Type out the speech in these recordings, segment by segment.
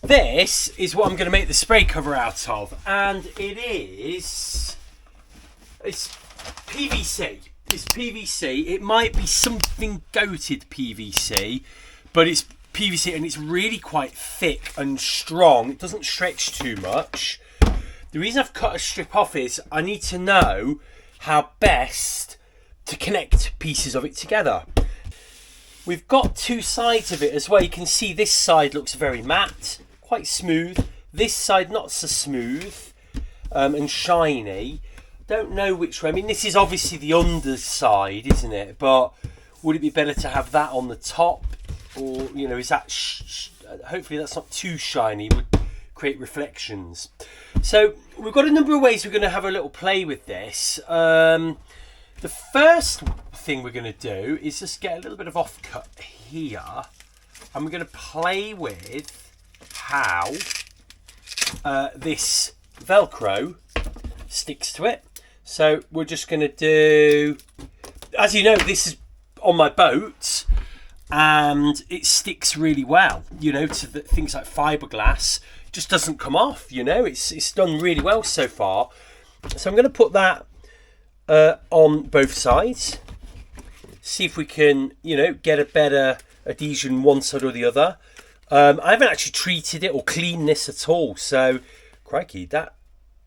this is what I'm going to make the spray cover out of, and it's PVC. It's PVC. It might be something goated PVC, but it's PVC and it's really quite thick and strong. It doesn't stretch too much. The reason I've cut a strip off is I need to know how best to connect pieces of it together. We've got two sides of it as well. You can see this side looks very matte, quite smooth. This side not so smooth and shiny. Don't know which way. I mean, this is obviously the underside, isn't it? But would it be better to have that on the top, or is that hopefully that's not too shiny, it would create reflections. So we've got a number of ways we're going to have a little play with this. The first thing we're going to do is just get a little bit of offcut here, and we're going to play with how this Velcro sticks to it. So we're just going to do, as you know, this is on my boat and it sticks really well, to things like fiberglass. It just doesn't come off, it's done really well so far. So I'm going to put that on both sides, see if we can, get a better adhesion one side or the other. I haven't actually treated it or cleaned this at all, so crikey,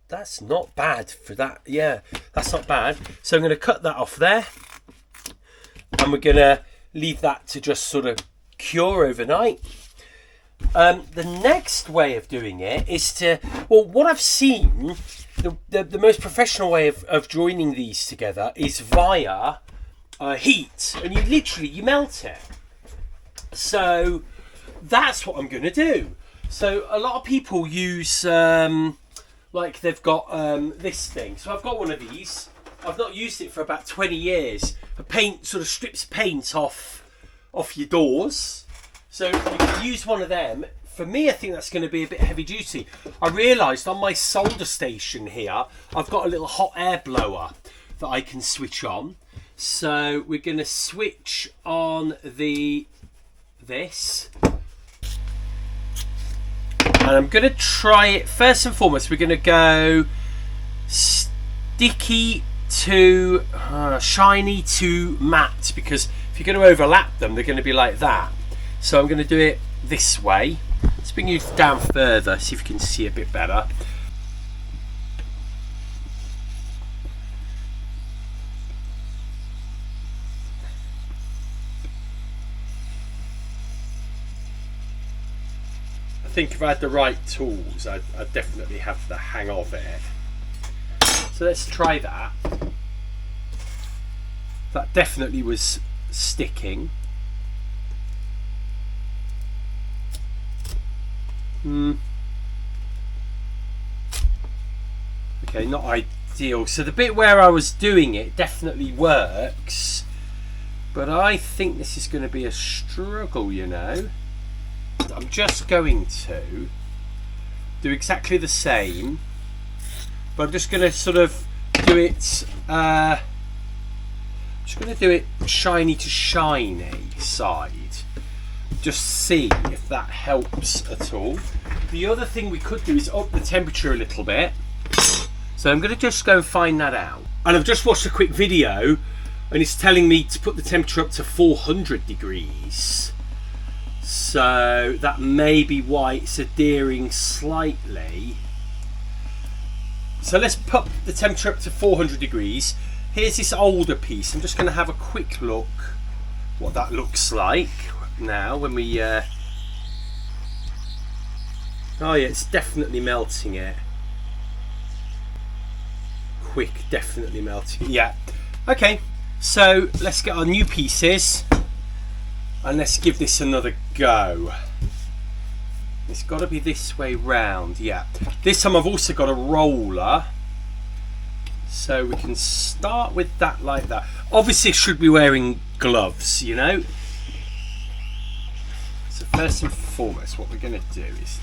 that's not bad for that. Yeah, that's not bad. So I'm going to cut that off there, and we're going to leave that to just sort of cure overnight. The next way of doing it is to, what I've seen, the most professional way of joining these together is via heat, and you melt it. So that's what I'm going to do. So a lot of people use like they've got this thing. So I've got one of these. I've not used it for about 20 years. The paint sort of strips paint off your doors. So you can use one of them. For me, I think that's going to be a bit heavy duty. I realised on my solder station here, I've got a little hot air blower that I can switch on. So we're going to switch on this. And I'm going to try it, first and foremost, we're going to go sticky to shiny to matte, because if you're going to overlap them, they're going to be like that. So I'm going to do it this way. Let's bring you down further, see if you can see a bit better. I think if I had the right tools, I'd definitely have the hang of it. So let's try that. That definitely was sticking. Okay, not ideal. So the bit where I was doing it definitely works, but I think this is going to be a struggle, I'm just going to do exactly the same, but I'm just going to sort of do it shiny to shiny side, just see if that helps at all. The other thing we could do is up the temperature a little bit, so I'm going to just go and find that out. And I've just watched a quick video and it's telling me to put the temperature up to 400 degrees. So that may be why it's adhering slightly. So let's put the temperature up to 400 degrees. Here's this older piece. I'm just going to have a quick look what that looks like now when we oh yeah, it's definitely melting it. Quick, definitely melting. Yeah. Okay, so let's get our new pieces and let's give this another go. It's got to be this way round. Yeah, this time I've also got a roller, so we can start with that like that. Obviously should be wearing gloves, So first and foremost what we're going to do is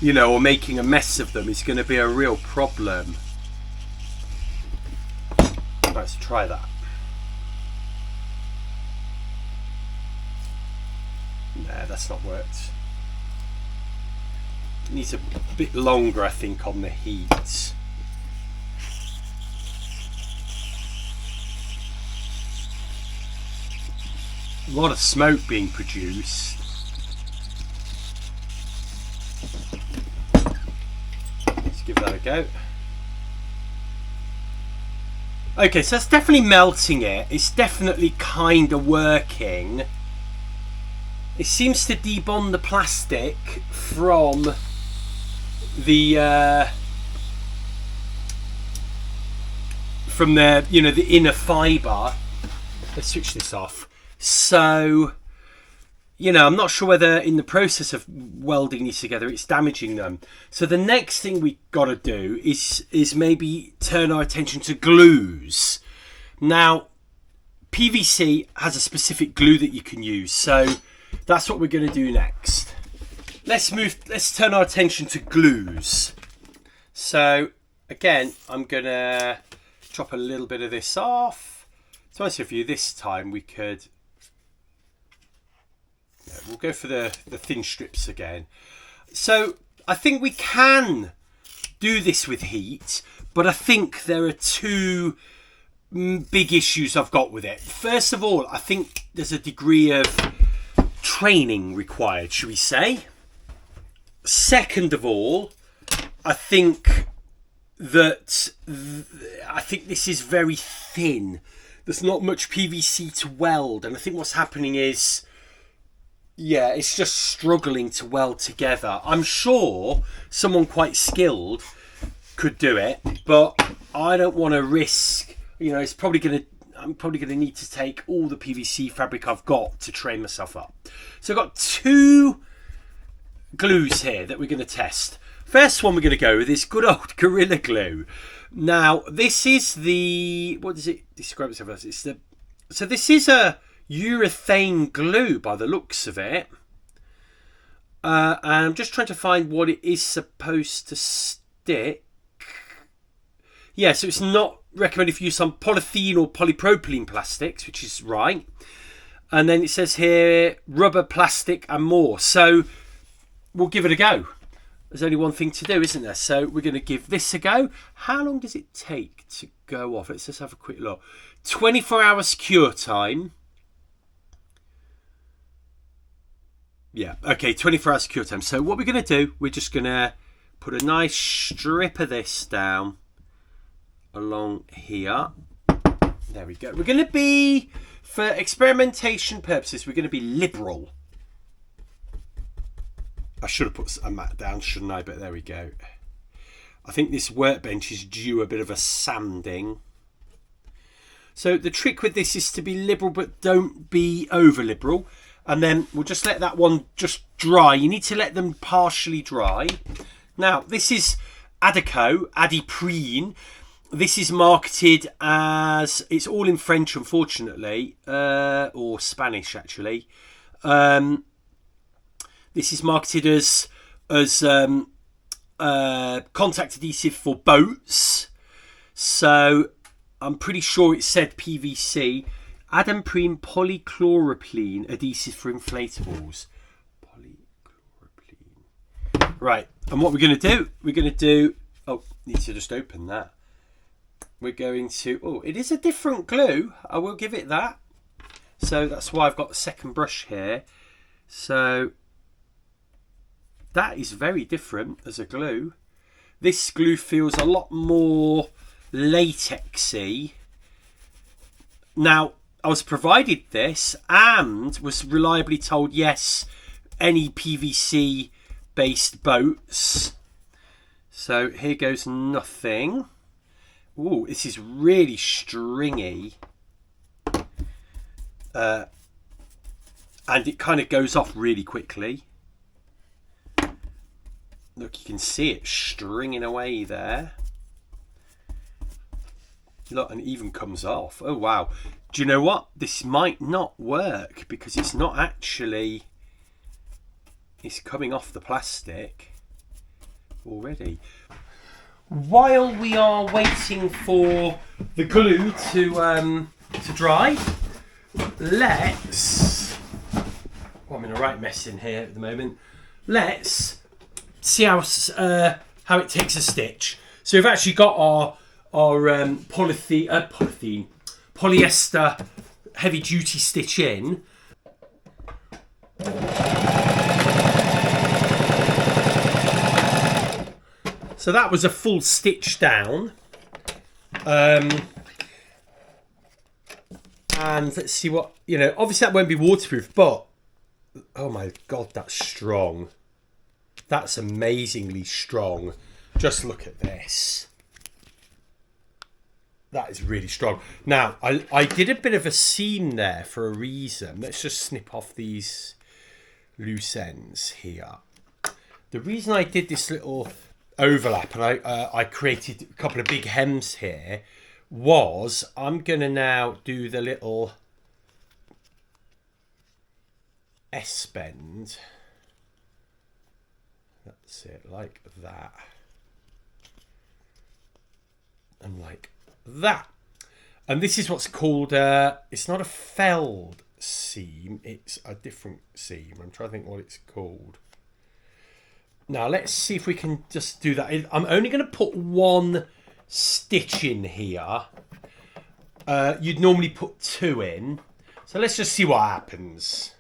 this, or making a mess of them is going to be a real problem. Let's try that. Nah, that's not worked. It needs a bit longer, I think, on the heat. A lot of smoke being produced. Let's give that a go. Okay, so that's definitely melting it. It's definitely kind of working. It seems to debond the plastic from the you know, the inner fibre. Let's switch this off. So, you know, I'm not sure whether in the process of welding these together it's damaging them. So the next thing we got to do is maybe turn our attention to glues. Now, PVC has a specific glue that you can use, so that's what we're going to do next. Let's turn our attention to glues. So again, I'm going to chop a little bit of this off. So nice of you. This time we could, we'll go for the thin strips again. So I think we can do this with heat, but I think there are two big issues I've got with it. First of all, I think there's a degree of training required, should we say. Second of all, I think that this is very thin. There's not much PVC to weld, and I think what's happening is, yeah, it's just struggling to weld together. I'm sure someone quite skilled could do it, but I don't want to risk, you know, I'm probably going to need to take all the PVC fabric I've got to train myself up. So I've got two glues here that we're going to test. First one we're going to go with is good old Gorilla Glue. Now, this is the, what does it describe itself as? It's the, so this is a urethane glue by the looks of it. And I'm just trying to find what it is supposed to stick. Yeah, so it's not recommended for use on polythene or polypropylene plastics, which is right. And then it says here, rubber, plastic and more. So we'll give it a go. There's only one thing to do, isn't there? So we're going to give this a go. How long does it take to go off? Let's just have a quick look. 24 hours cure time. Yeah, okay, 24 hours cure time. So what we're going to do, we're just going to put a nice strip of this down along here. There we go. We're going to be, for experimentation purposes, we're going to be liberal. I should have put a mat down, shouldn't I? But there we go. I think this workbench is due a bit of a sanding. So the trick with this is to be liberal, but don't be over liberal. And then we'll just let that one just dry. You need to let them partially dry. Now, this is Adiprene. This is marketed as, it's all in French, unfortunately, or Spanish, actually. This is marketed as contact adhesive for boats. So I'm pretty sure it said PVC. Adiprene polychloropylene adhesive for inflatables. Polychloropylene. Right, and what we're going to do, oh, need to just open that. We're going to, oh, it is a different glue. I will give it that. So that's why I've got the second brush here. So that is very different as a glue. This glue feels a lot more latexy. Now, I was provided this and was reliably told, yes, any PVC based boats. So here goes nothing. Ooh, this is really stringy. And it kind of goes off really quickly. Look, you can see it stringing away there. Look, and it even comes off. Oh, wow. Do you know what? This might not work because it's not actually... It's coming off the plastic already. While we are waiting for the glue to dry, let's... Well, having a right mess in here at the moment. Let's see how it takes a stitch. So we've actually got our polyester heavy duty stitch in. So that was a full stitch down. And let's see what, obviously that won't be waterproof, but oh my God, that's strong. That's amazingly strong. Just look at this. That is really strong. Now, I did a bit of a seam there for a reason. Let's just snip off these loose ends here. The reason I did this little overlap and I created a couple of big hems here was I'm going to now do the little S-bend. That's it, like that. And like that. And this is what's called, it's not a felled seam, it's a different seam. I'm trying to think what it's called. Now let's see if we can just do that. I'm only going to put one stitch in here. You'd normally put 2 in. So let's just see what happens.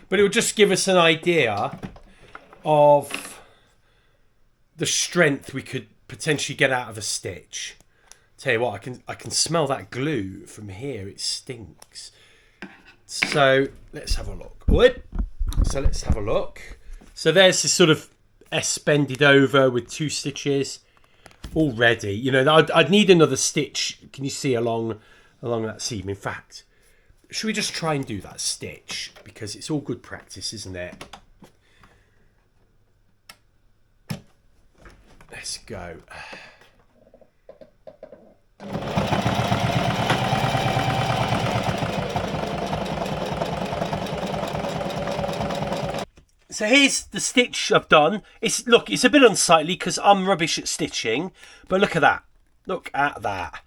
But it will just give us an idea of the strength we could potentially get out of a stitch. Tell you what, I can smell that glue from here. It stinks. So let's have a look. So let's have a look. So there's this sort of S-bended over with 2 stitches already. I'd need another stitch. Can you see along that seam? In fact, should we just try and do that stitch? Because it's all good practice, isn't it? Let's go. So here's the stitch I've done. It's a bit unsightly because I'm rubbish at stitching, but look at that. Look at that.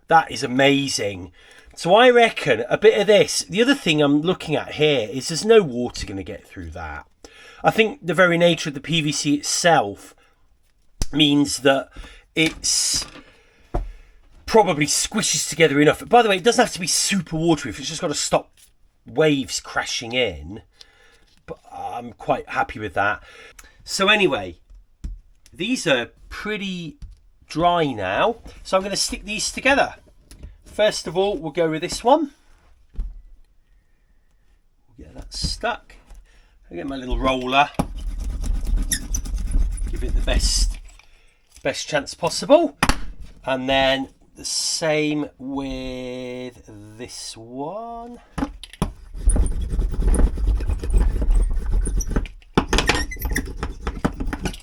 That is amazing. So I reckon a bit of this. The other thing I'm looking at here is there's no water going to get through that. I think the very nature of the PVC itself means that it's probably squishes together enough. By the way, it doesn't have to be super waterproof. It's just got to stop waves crashing in. But I'm quite happy with that. So anyway, these are pretty dry now. So I'm going to stick these together. First of all, we'll go with this one. We'll get that stuck. I'll get my little roller. Give it the best chance possible. And then the same with this one.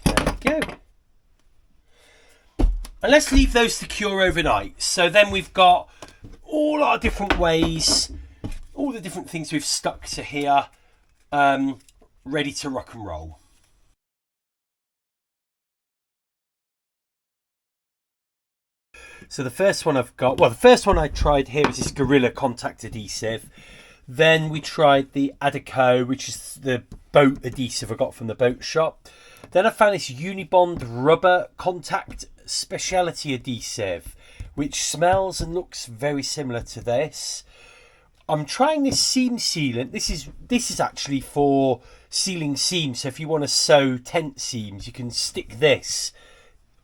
There we go. And let's leave those to cure overnight. So then we've got all our different ways, all the different things we've stuck to here, ready to rock and roll. So the first one the first one I tried here was this Gorilla Contact Adhesive. Then we tried the Adhesive, which is the boat adhesive I got from the boat shop. Then I found this Unibond Rubber Contact Speciality Adhesive, which smells and looks very similar to this. I'm trying this seam sealant. This is actually for sealing seams. So if you want to sew tent seams, you can stick this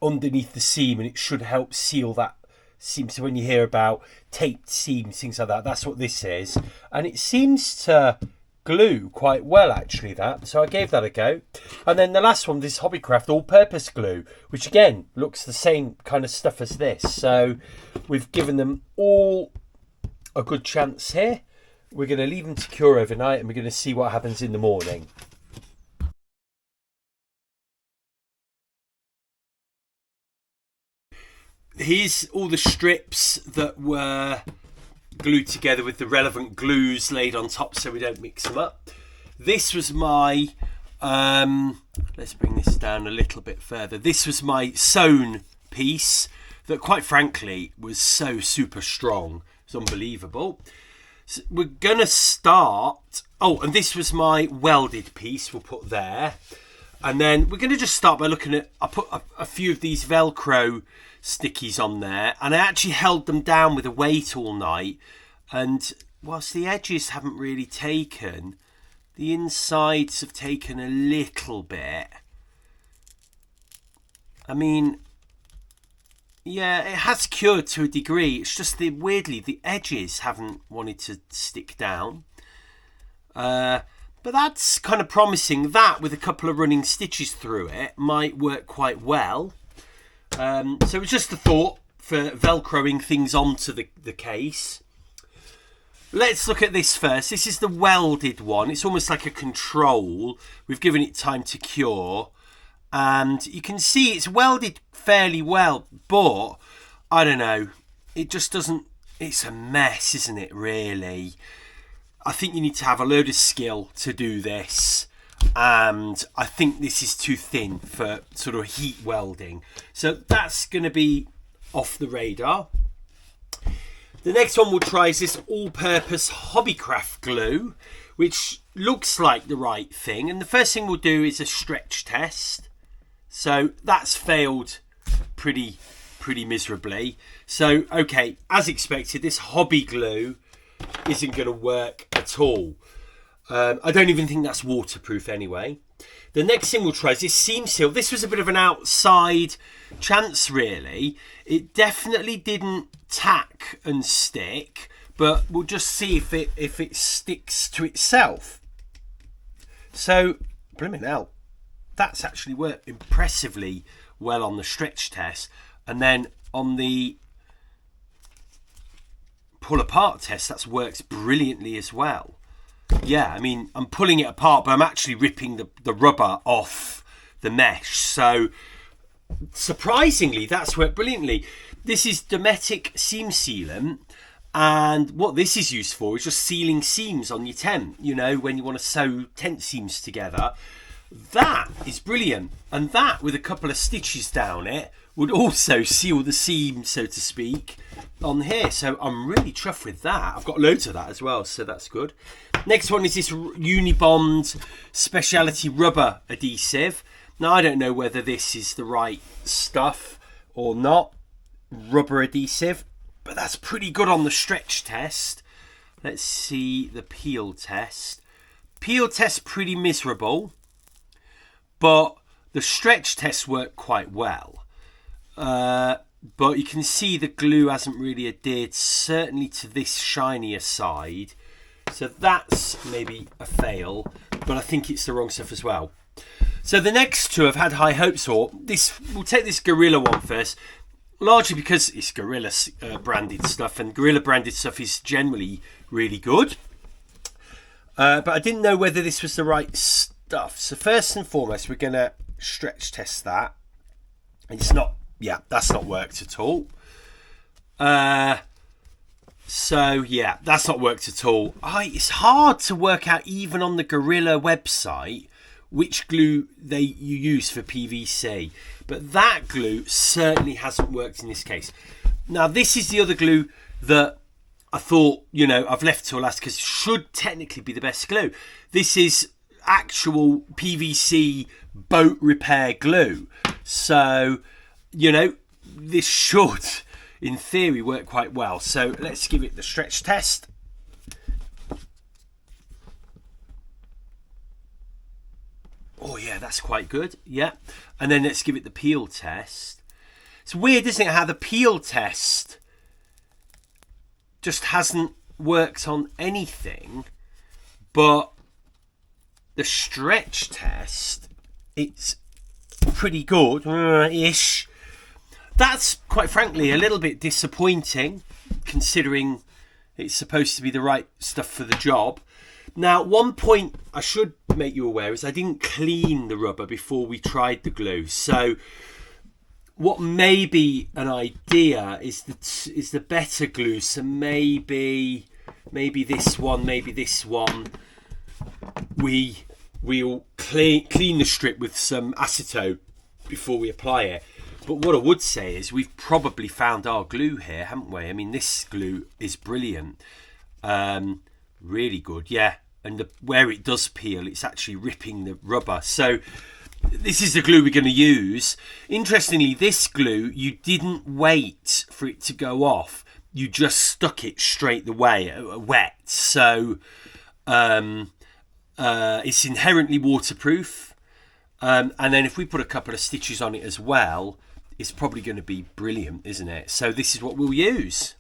underneath the seam and it should help seal that seam. So when you hear about taped seams, things like that, that's what this is. And it seems to glue quite well, actually, that. So I gave that a go. And then the last one, this Hobbycraft all-purpose glue, which again looks the same kind of stuff as this. So we've given them all a good chance here. We're going to leave them to cure overnight and we're going to see what happens in the morning. Here's all the strips that were glued together with the relevant glues laid on top so we don't mix them up. This was my, let's bring this down a little bit further. This was my sewn piece. that quite frankly was so super strong. It's unbelievable. So we're going to start... Oh, and this was my welded piece we'll put there. And then we're going to just start by looking at... I put a few of these Velcro stickies on there, and I actually held them down with a weight all night. And whilst the edges haven't really taken, the insides have taken a little bit. I mean, yeah, it has cured to a degree. It's just weirdly, the edges haven't wanted to stick down. But that's kind of promising. That, with a couple of running stitches through it, might work quite well. So it's just a thought for Velcroing things onto the case. Let's look at this first. This is the welded one. It's almost like a control. We've given it time to cure. And you can see it's welded fairly well, but I don't know. It just doesn't... It's a mess, isn't it, really? I think you need to have a load of skill to do this. And I think this is too thin for sort of heat welding. So that's going to be off the radar. The next one we'll try is this all-purpose Hobbycraft glue, which looks like the right thing. And the first thing we'll do is a stretch test. So that's failed pretty miserably. So, okay, as expected, this hobby glue isn't going to work at all. I don't even think that's waterproof anyway. The next thing we'll try is this seam seal. This was a bit of an outside chance, really. It definitely didn't tack and stick, but we'll just see if it sticks to itself. So, blimmin' hell. That's actually worked impressively well on the stretch test. And then on the pull apart test, that's worked brilliantly as well. Yeah, I mean, I'm pulling it apart, but I'm actually ripping the rubber off the mesh. So surprisingly, that's worked brilliantly. This is Dometic seam sealant. And what this is used for is just sealing seams on your tent. You know, when you want to sew tent seams together. That is brilliant, and that with a couple of stitches down it would also seal the seam, so to speak, on here. So I'm really chuffed with that. I've got loads of that as well, so that's good. Next one is this Unibond speciality rubber adhesive. Now I don't know whether this is the right stuff or not, rubber adhesive, but that's pretty good on the stretch test. Let's see the peel test. Peel test pretty miserable. But the stretch test worked quite well. But you can see the glue hasn't really adhered, certainly to this shinier side. So that's maybe a fail, but I think it's the wrong stuff as well. So the next two I've had high hopes for. We'll take this Gorilla one first, largely because it's Gorilla branded stuff, and Gorilla branded stuff is generally really good. But I didn't know whether this was the right stuff. So first and foremost, we're going to stretch test that. And it's not, yeah, that's not worked at all. So yeah, that's not worked at all. It's hard to work out even on the Gorilla website which glue you use for PVC. But that glue certainly hasn't worked in this case. Now this is the other glue that I thought, you know, I've left till last because it should technically be the best glue. This is actual PVC boat repair glue. So, you know, this should, in theory, work quite well. So let's give it the stretch test. Oh yeah, that's quite good. Yeah. And then let's give it the peel test. It's weird, isn't it, how the peel test just hasn't worked on anything, but the stretch test, it's pretty good, ish. That's quite frankly a little bit disappointing, considering it's supposed to be the right stuff for the job. Now, one point I should make you aware is I didn't clean the rubber before we tried the glue. So what may be an idea is the better glue. So maybe this one, maybe this one. We'll clean the strip with some acetone before we apply it. But what I would say is we've probably found our glue here, haven't we? I mean, this glue is brilliant. Really good, yeah. And where it does peel, it's actually ripping the rubber. So this is the glue we're going to use. Interestingly, this glue, you didn't wait for it to go off. You just stuck it straight the way, wet. So it's inherently waterproof. And then if we put a couple of stitches on it as well, it's probably going to be brilliant, isn't it? So this is what we'll use.